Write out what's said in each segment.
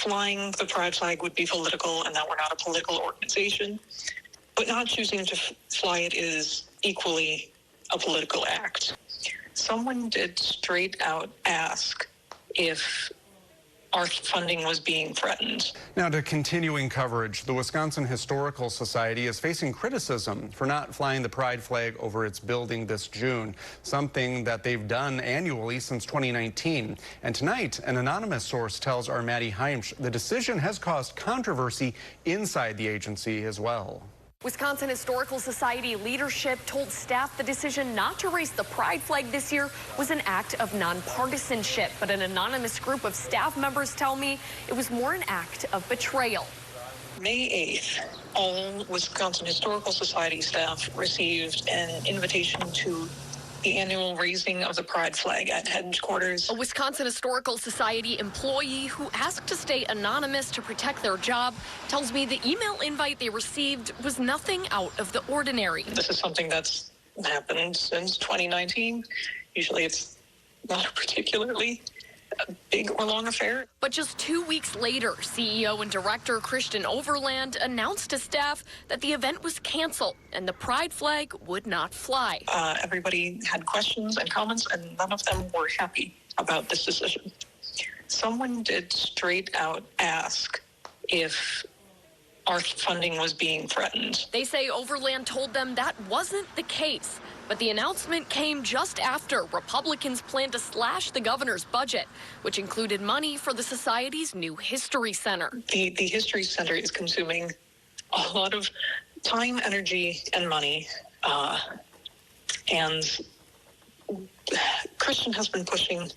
flying the pride flag would be political and that we're not a political organization. But not choosing to fly it is equally a political act. Someone did straight out ask if our funding was being threatened. Now to continuing coverage, the Wisconsin Historical Society is facing criticism for not flying the pride flag over its building this June, something that they've done annually since 2019. And tonight, an anonymous source tells our Maddie Heimsch the decision has caused controversy inside the agency as well. Wisconsin Historical Society leadership told staff the decision not to raise the pride flag this year was an act of nonpartisanship. But an anonymous group of staff members tell me it was more an act of betrayal. May 8th, all Wisconsin Historical Society staff received an invitation to the annual raising of the pride flag at headquarters. A Wisconsin Historical Society employee who asked to stay anonymous to protect their job tells me the email invite they received was nothing out of the ordinary. This is something that's happened since 2019. Usually it's not a particularly big or long affair. But just 2 weeks later, CEO and director Christian Overland announced to staff that the event was canceled and the pride flag would not fly. Everybody had questions and comments, and none of them were happy about this decision. Someone did straight out ask if our funding was being threatened. They say Overland told them that wasn't the case. But the announcement came just after Republicans planned to slash the governor's budget, which included money for the society's new History Center. The History Center is consuming a lot of time, energy, and money. And Christian has been pushing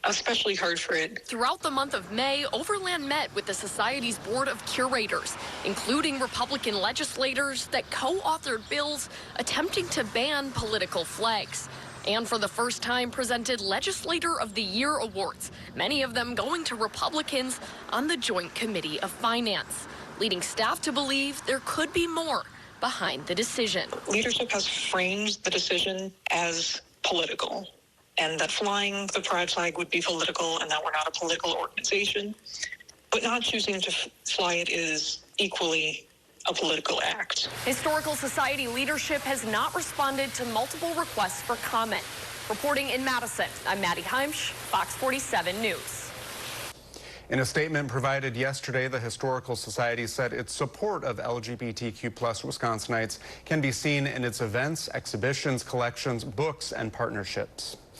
especially hard for it. Throughout the month of May, Overland met with the Society's Board of Curators, including Republican legislators that co-authored bills attempting to ban political flags. And for the first time presented Legislator of the Year awards, many of them going to Republicans on the Joint Committee of Finance, leading staff to believe there could be more behind the decision. Leadership has framed the decision as political, and that flying the pride flag would be political and that we're not a political organization. But not choosing to fly it is equally a political act. Historical Society leadership has not responded to multiple requests for comment. Reporting in Madison, I'm Maddie Heimsch, Fox 47 News. In a statement provided yesterday, the Historical Society said its support of LGBTQ+ Wisconsinites can be seen in its events, exhibitions, collections, books, and partnerships.